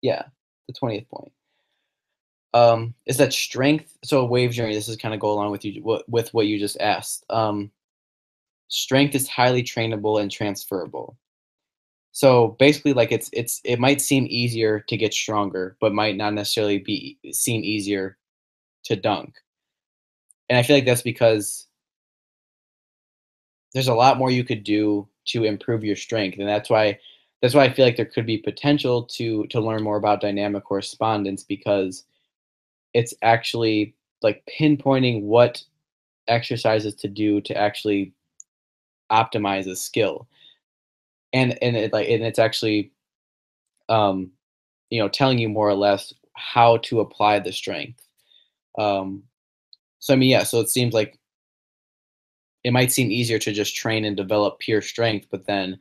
Yeah, the 20th point. Is that strength? So a wave journey. This is kind of go along with what you just asked. Strength is highly trainable and transferable. So basically, like it might seem easier to get stronger, but might not necessarily be seem easier to dunk. And I feel like that's because there's a lot more you could do to improve your strength, and that's why I feel like there could be potential to learn more about dynamic correspondence, because it's actually like pinpointing what exercises to do to actually optimize a skill, and it's actually um telling you more or less how to apply the strength. Um, so I mean, yeah. So it seems like it might seem easier to just train and develop pure strength, but then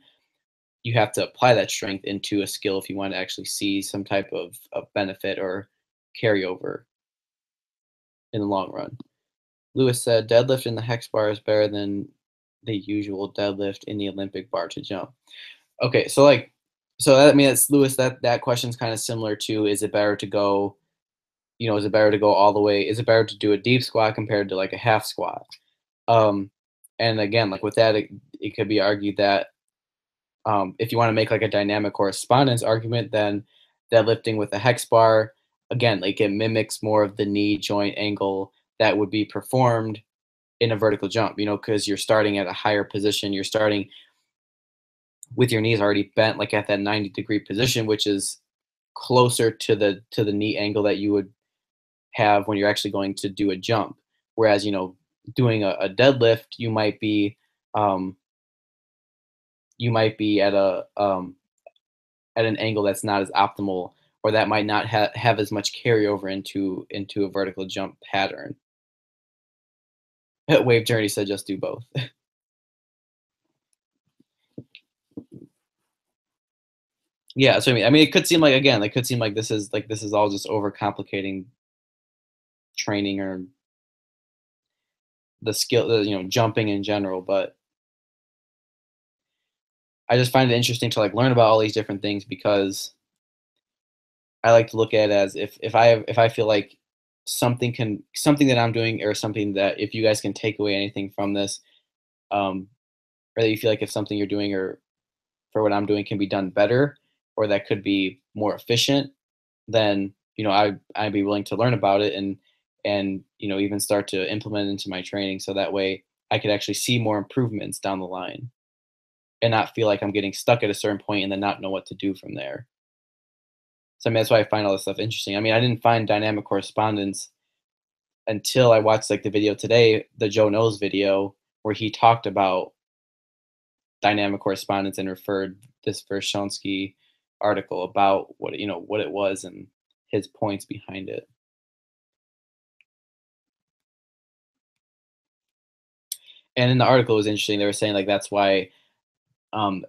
you have to apply that strength into a skill if you want to actually see some type of benefit or carryover in the long run. Lewis said, deadlift in the hex bar is better than the usual deadlift in the Olympic bar to jump. Okay, so like, so that, I mean, that's Lewis. That question's kind of similar to, is it better to go, is it better to go all the way? Is it better to do a deep squat compared to like a half squat? Um, and again, like with that, it could be argued that if you want to make like a dynamic correspondence argument, then deadlifting with a hex bar, again, like it mimics more of the knee joint angle that would be performed in a vertical jump, because you're starting at a higher position. You're starting with your knees already bent, like at that 90-degree position, which is closer to the knee angle that you would have when you're actually going to do a jump. Whereas, doing a deadlift, um, you might be at an angle that's not as optimal, or that might not have as much carryover into a vertical jump pattern. Wave Journey said just do both. Yeah, so I mean, it could seem like, again, it could seem like this is all just overcomplicating training or the skill, jumping in general. But I just find it interesting to like learn about all these different things, because I like to look at it as, if I feel like something that I'm doing, or something that, if you guys can take away anything from this, um, or that you feel like if something you're doing, or for what I'm doing, can be done better, or that could be more efficient, then I'd be willing to learn about it, and even start to implement it into my training, so that way I could actually see more improvements down the line, and not feel like I'm getting stuck at a certain point and then not know what to do from there. So I mean, that's why I find all this stuff interesting. I mean, I didn't find dynamic correspondence until I watched like the video today, the Joe Knows video, where he talked about dynamic correspondence and referred this Vershonsky article about what it was and his points behind it. And in the article, it was interesting. They were saying like that's why, um,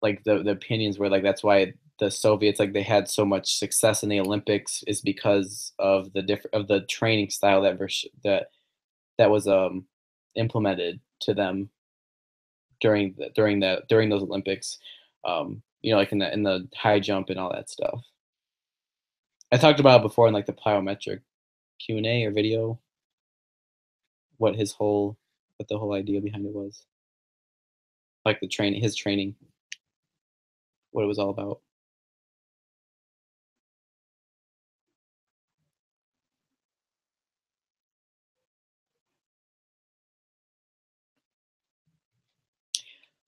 like the opinions were like that's why the Soviets, like they had so much success in the Olympics, is because of the training style that was implemented to them during those Olympics. Like in the high jump and all that stuff. I talked about it before in like the plyometric Q&A or video, what what the whole idea behind it was, like his training, what it was all about.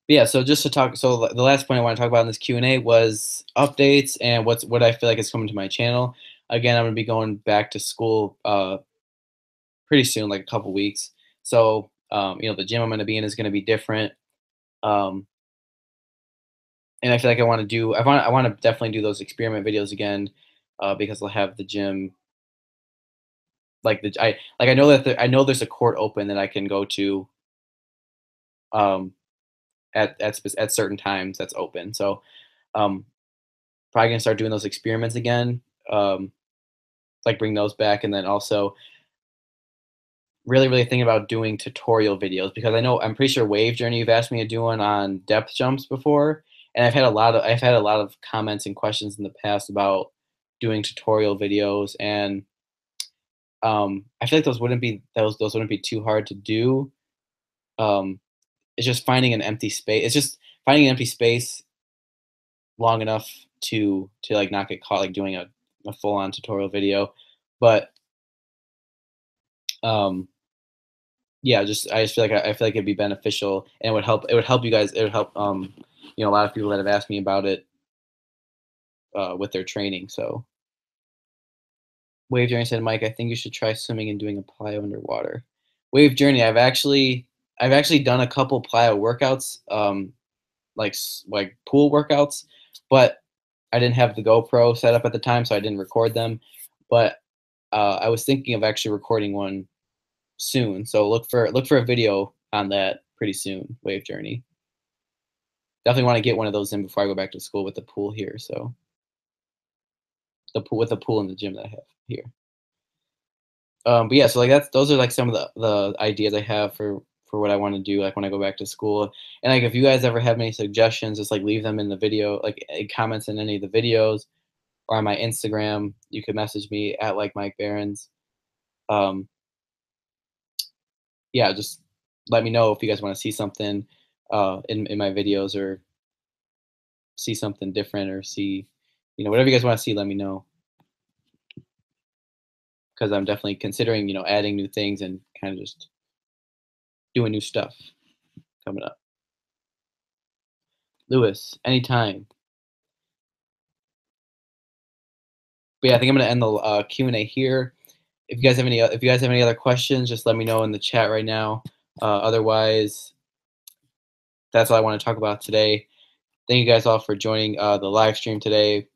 Yeah, so just to talk, so the last point I want to talk about in this Q&A was updates and what I feel like is coming to my channel. Again, I'm going to be going back to school pretty soon, like a couple weeks. So, the gym I'm going to be in is going to be different. Um, and I feel like I want to definitely do those experiment videos again, because I'll have the gym, I know that I know there's a court open that I can go to, um, at certain times that's open. So, um, probably gonna start doing those experiments again, like bring those back, and then also really thinking about doing tutorial videos, because I'm pretty sure Wave Journey, you've asked me to do one on depth jumps before, and I've had a lot of comments and questions in the past about doing tutorial videos, and I feel like those wouldn't be too hard to do. Um, it's just finding an empty space. It's just finding an empty space long enough to like not get caught like doing a full on tutorial video, but um yeah, I just feel like I feel like it'd be beneficial, and it would help you guys. It would help a lot of people that have asked me about it with their training. So Wave Journey said, Mike, I think you should try swimming and doing a plyo underwater. Wave Journey, I've actually done a couple plyo workouts, like pool workouts, but I didn't have the GoPro set up at the time, so I didn't record them. But I was thinking of actually recording one soon, so look for a video on that pretty soon. Wave Journey. Definitely want to get one of those in before I go back to school with the pool here. So the pool in the gym that I have here. But yeah, so like those are like some of the ideas I have for what I want to do, like when I go back to school. And like if you guys ever have any suggestions, just like leave them in the video, like comments in any of the videos, or on my Instagram. You could message me at LikeMikeBarrins. Um, yeah, just let me know if you guys want to see something in my videos, or see something different, or see, whatever you guys want to see. Let me know, because I'm definitely considering, adding new things and kind of just doing new stuff coming up. Lewis, anytime. But yeah, I think I'm gonna end the Q&A here. If you guys have any other questions, just let me know in the chat right now. Otherwise, that's all I want to talk about today. Thank you guys all for joining the live stream today.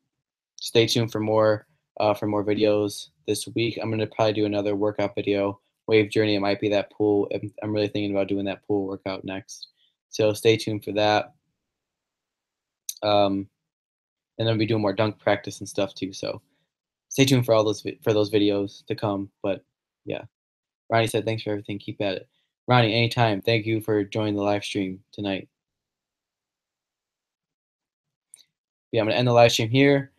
Stay tuned for more videos this week. I'm gonna probably do another workout video. Wave journey. It might be that pool. I'm really thinking about doing that pool workout next. So stay tuned for that. And then we'll be doing more dunk practice and stuff too. So stay tuned for all those videos to come. But yeah, Ronnie said thanks for everything. Keep at it. Ronnie, anytime. Thank you for joining the live stream tonight. Yeah, I'm gonna end the live stream here.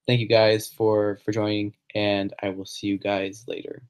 Thank you guys for joining, and I will see you guys later.